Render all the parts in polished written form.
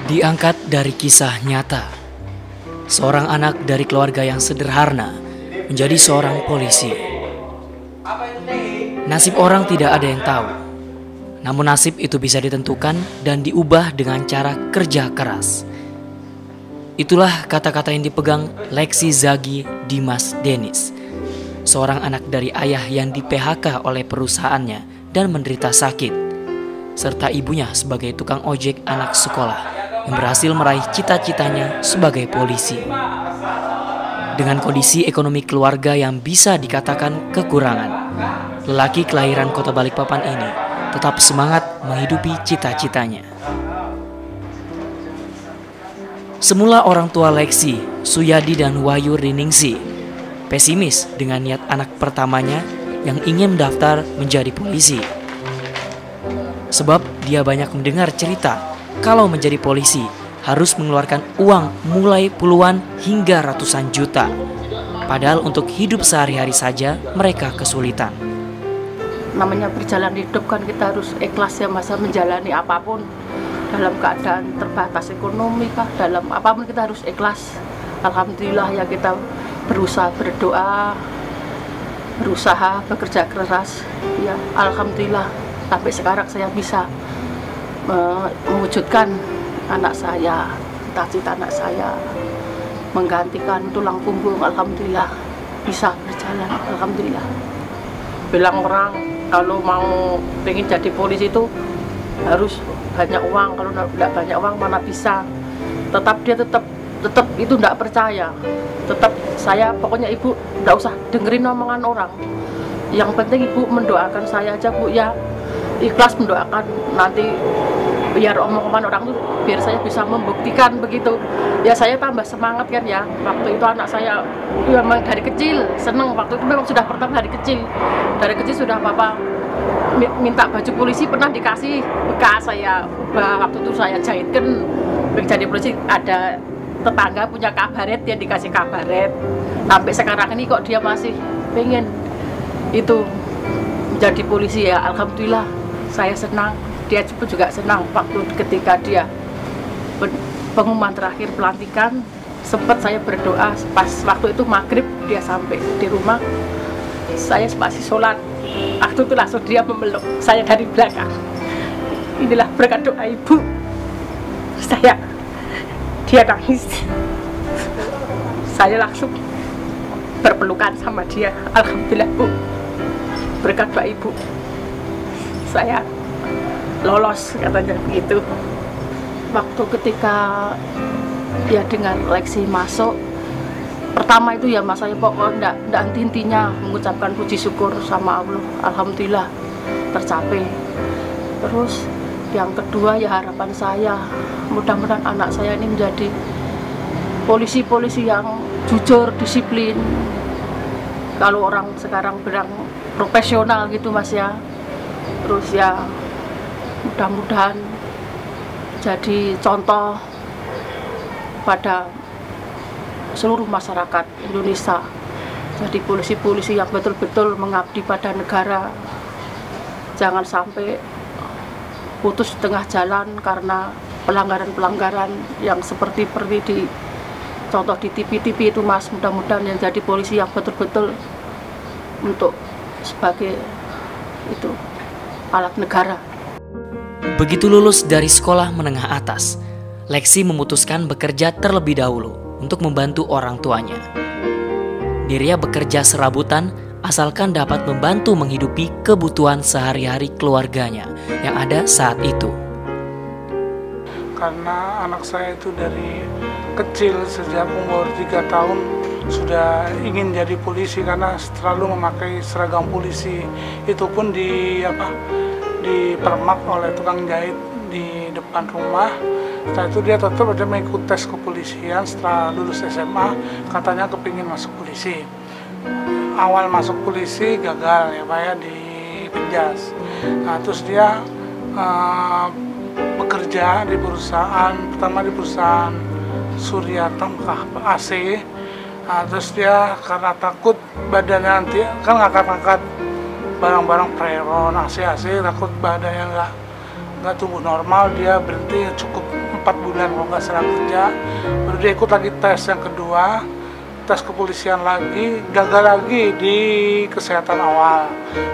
Diangkat dari kisah nyata, seorang anak dari keluarga yang sederhana menjadi seorang polisi. Nasib orang tidak ada yang tahu, namun nasib itu bisa ditentukan dan diubah dengan cara kerja keras. Itulah kata-kata yang dipegang Lexi Zagi Dimas Denis, seorang anak dari ayah yang di-PHK oleh perusahaannya dan menderita sakit, serta ibunya sebagai tukang ojek anak sekolah yang berhasil meraih cita-citanya sebagai polisi. Dengan kondisi ekonomi keluarga yang bisa dikatakan kekurangan, lelaki kelahiran Kota Balikpapan ini tetap semangat menghidupi cita-citanya. Semula orang tua Lexi, Suyadi dan Wahyu Riningsi, pesimis dengan niat anak pertamanya yang ingin mendaftar menjadi polisi. Sebab dia banyak mendengar cerita kalau menjadi polisi harus mengeluarkan uang mulai puluhan hingga ratusan juta. Padahal untuk hidup sehari-hari saja mereka kesulitan. Namanya berjalan hidup kan kita harus ikhlas ya masa menjalani apapun. Dalam keadaan terbatas ekonomi kah, dalam apapun kita harus ikhlas. Alhamdulillah ya kita berusaha berdoa, berusaha bekerja keras. Ya alhamdulillah sampai sekarang saya bisa mewujudkan anak saya, cita-cita anak saya, menggantikan tulang punggung. Alhamdulillah bisa berjalan, alhamdulillah. Bilang orang kalau mau pengen jadi polisi itu harus banyak uang, kalau tidak banyak uang mana bisa. Dia tetap itu tidak percaya. Tetap saya pokoknya ibu tidak usah dengerin omongan orang. Yang penting ibu mendoakan saya aja bu ya, ikhlas mendoakan nanti biar omongan orang tuh biar saya bisa membuktikan begitu. Ya saya tambah semangat kan ya. Waktu itu anak saya ya, memang dari kecil seneng, waktu itu memang sudah pertama dari kecil. Dari kecil sudah papa minta baju polisi pernah dikasih bekas saya. Waktu itu saya jahitkan jadi polisi, ada tetangga punya kabaret, dia dikasih kabaret. Sampai sekarang ini kok dia masih pengen itu menjadi polisi ya. Alhamdulillah saya senang. Dia pun juga senang waktu ketika dia pengumuman terakhir pelantikan, sempat saya berdoa pas waktu itu maghrib dia sampai di rumah, saya masih sholat. Waktu itu langsung dia memeluk saya dari belakang. Inilah berkat doa ibu. Dia nangis. Saya langsung berpelukan sama dia. Alhamdulillah bu, berkat doa ibu saya lolos, katanya begitu. Waktu ketika ya dengan Lexi masuk pertama itu ya mas saya pokoknya enggak henti-hentinya mengucapkan puji syukur sama Allah. Alhamdulillah tercapai. Terus yang kedua ya harapan saya mudah-mudahan anak saya ini menjadi polisi-polisi yang jujur, disiplin. Kalau orang sekarang bilang profesional gitu mas ya. Terus ya mudah-mudahan jadi contoh pada seluruh masyarakat Indonesia. Jadi polisi-polisi yang betul-betul mengabdi pada negara. Jangan sampai putus di tengah jalan karena pelanggaran-pelanggaran yang seperti di contoh di TV-TV itu mas. Mudah-mudahan yang jadi polisi yang betul-betul untuk sebagai itu alat negara. Begitu lulus dari sekolah menengah atas, Lexi memutuskan bekerja terlebih dahulu untuk membantu orang tuanya. Dirinya bekerja serabutan asalkan dapat membantu menghidupi kebutuhan sehari-hari keluarganya yang ada saat itu. Karena anak saya itu dari kecil sejak umur 3 tahun sudah ingin jadi polisi karena selalu memakai seragam polisi. Itu pun dipermak oleh tukang jahit di depan rumah. Setelah itu dia tetap ada mengikuti tes kepolisian. Setelah lulus SMA katanya kepingin masuk polisi. Awal masuk polisi gagal ya Pak ya, di Penjas. Nah terus dia bekerja di perusahaan, pertama di perusahaan Surya Tamkah AC. Nah, terus dia karena takut badannya nanti kan ngangkat-ngangkat barang-barang preron, AC-AC, takut badannya nggak nggak tumbuh normal, dia berhenti cukup 4 bulan kalau nggak salah kerja. Baru dia ikut lagi tes yang kedua, tes kepolisian lagi, gagal lagi di kesehatan awal.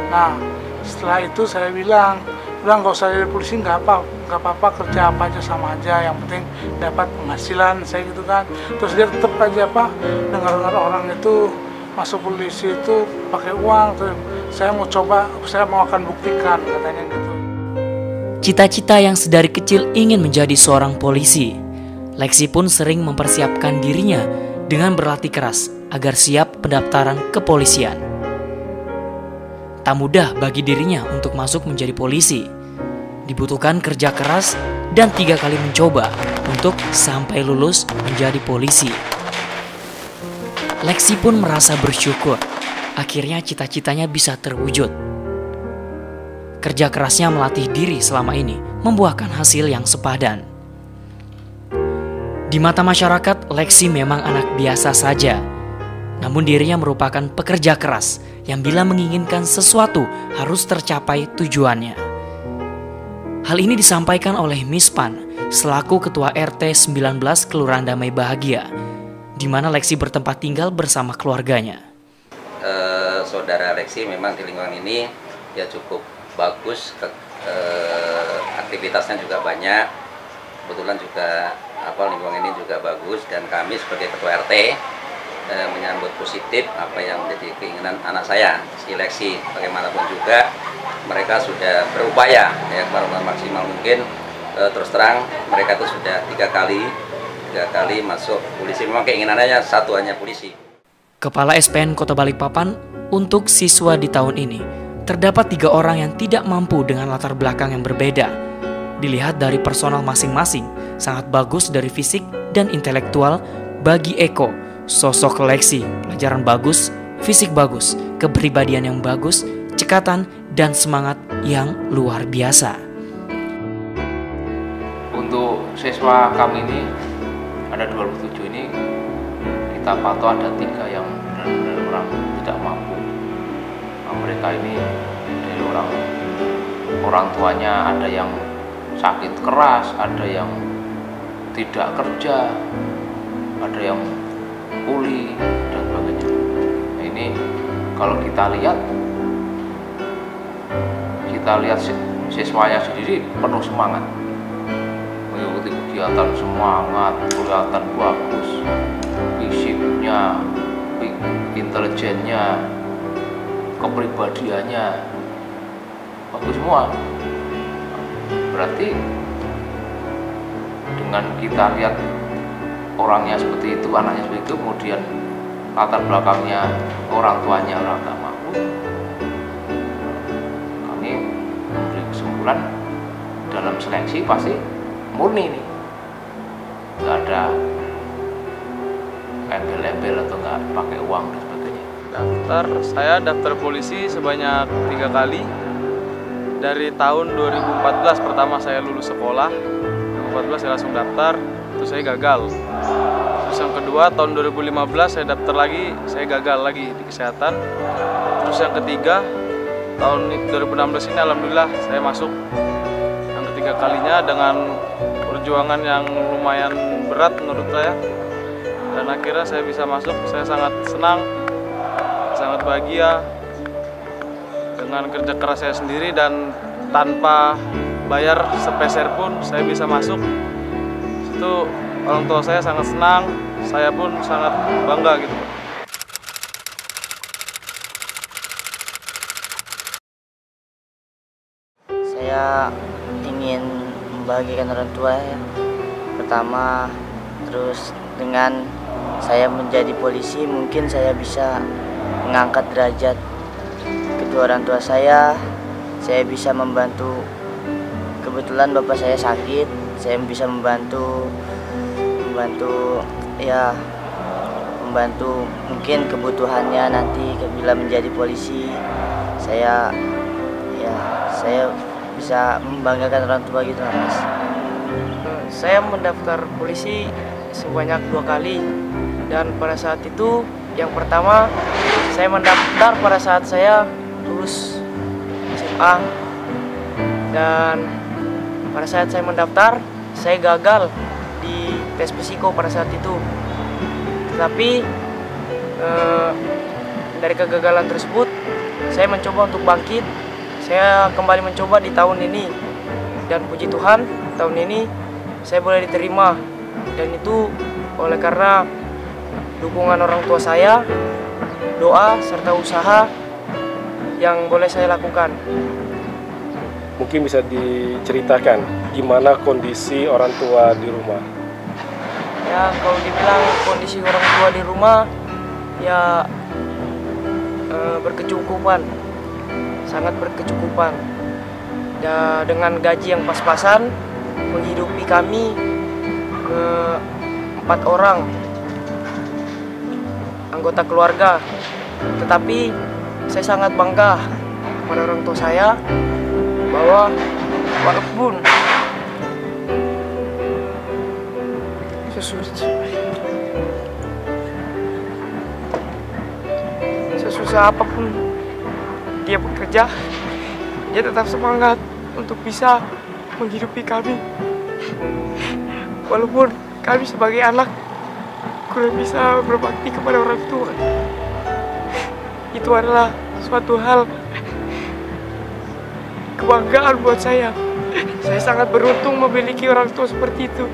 Nah setelah itu saya bilang, udah nggak usah jadi polisi, nggak apa-apa, kerja apa aja sama aja, yang penting dapat penghasilan, saya gitu kan. Terus dia tetap aja dengar orang itu masuk polisi itu pakai uang. Terus saya mau coba, saya mau akan buktikan, katanya gitu. Cita-cita yang sedari kecil ingin menjadi seorang polisi, Lexi pun sering mempersiapkan dirinya dengan berlatih keras agar siap pendaftaran kepolisian. Tak mudah bagi dirinya untuk masuk menjadi polisi. Dibutuhkan kerja keras dan 3 kali mencoba untuk sampai lulus menjadi polisi. Lexi pun merasa bersyukur, akhirnya cita-citanya bisa terwujud. Kerja kerasnya melatih diri selama ini membuahkan hasil yang sepadan. Di mata masyarakat, Lexi memang anak biasa saja. Namun dirinya merupakan pekerja keras yang bila menginginkan sesuatu harus tercapai tujuannya. Hal ini disampaikan oleh Miss Pan selaku Ketua RT 19 Kelurahan Damai Bahagia, di mana Lexi bertempat tinggal bersama keluarganya. Saudara Lexi memang di lingkungan ini ya cukup bagus, aktivitasnya juga banyak. Kebetulan juga lingkungan ini juga bagus, dan kami sebagai Ketua RT menyambut positif apa yang menjadi keinginan anak saya, si Lexi. Bagaimanapun juga mereka sudah berupaya ya maksimal mungkin. Terus terang mereka itu sudah tiga kali masuk polisi. Memang keinginannya satu, hanya polisi. Kepala SPN Kota Balikpapan, untuk siswa di tahun ini terdapat 3 orang yang tidak mampu dengan latar belakang yang berbeda. Dilihat dari personal masing-masing, sangat bagus dari fisik dan intelektual. Bagi Eko, sosok Lexi, pelajaran bagus, fisik bagus, kepribadian yang bagus, cekatan, dan semangat yang luar biasa. Untuk siswa kami ini, ada 27 ini, kita pantau ada 3 yang benar-benar orang tidak mampu. Nah, mereka ini dari orang tuanya ada yang sakit keras, ada yang tidak kerja, ada yang kuli, dan sebagainya. Nah, ini kalau kita lihat siswanya sendiri penuh semangat, mengikuti kegiatan, semangat, kelihatan bagus, fisiknya, intelijennya, kepribadiannya bagus semua. Berarti dengan kita lihat orangnya seperti itu, anaknya seperti itu, kemudian latar belakangnya orang tuanya orang tak mampu, kami memberi kesimpulan dalam seleksi pasti murni nih, nggak ada embel-embel atau nggak pakai uang dan sebagainya. Saya daftar polisi sebanyak 3 kali. Dari tahun 2014 pertama saya lulus sekolah, 2014 saya langsung daftar, terus saya gagal. Terus yang kedua tahun 2015 saya daftar lagi, saya gagal lagi di kesehatan. Terus yang ketiga tahun 2016 ini alhamdulillah saya masuk yang ketiga kalinya dengan perjuangan yang lumayan berat menurut saya. Dan akhirnya saya bisa masuk, saya sangat senang, sangat bahagia dengan kerja keras saya sendiri, dan tanpa bayar sepeser pun saya bisa masuk. Itu orang tua saya sangat senang, saya pun sangat bangga gitu. Saya ingin membahagiakan orang tua ya. Pertama, terus dengan saya menjadi polisi mungkin saya bisa mengangkat derajat kedua orang tua saya bisa membantu. Kebetulan bapak saya sakit, saya bisa membantu mungkin kebutuhannya nanti bila menjadi polisi. Saya bisa membanggakan orang tua gitu, Mas. Saya mendaftar polisi sebanyak 2 kali, dan pada saat itu yang pertama saya mendaftar pada saat saya lulus SMA, dan pada saat saya mendaftar, saya gagal di tes psiko pada saat itu. Tetapi dari kegagalan tersebut, saya mencoba untuk bangkit. Saya kembali mencoba di tahun ini, dan puji Tuhan, tahun ini saya boleh diterima, dan itu oleh karena dukungan orang tua saya, doa, serta usaha yang boleh saya lakukan. Mungkin bisa diceritakan gimana kondisi orang tua di rumah? Ya, kalau dibilang kondisi orang tua di rumah, ya berkecukupan, sangat berkecukupan. Ya, dengan gaji yang pas-pasan, menghidupi kami 4 orang anggota keluarga. Tetapi saya sangat bangga kepada orang tua saya bahwa walaupun sesusah apapun dia bekerja, dia tetap semangat untuk bisa menghidupi kami. Walaupun kami sebagai anak kurang bisa berbakti kepada orang tua, itu adalah suatu hal kebanggaan buat saya. Saya sangat beruntung memiliki orang tua seperti itu.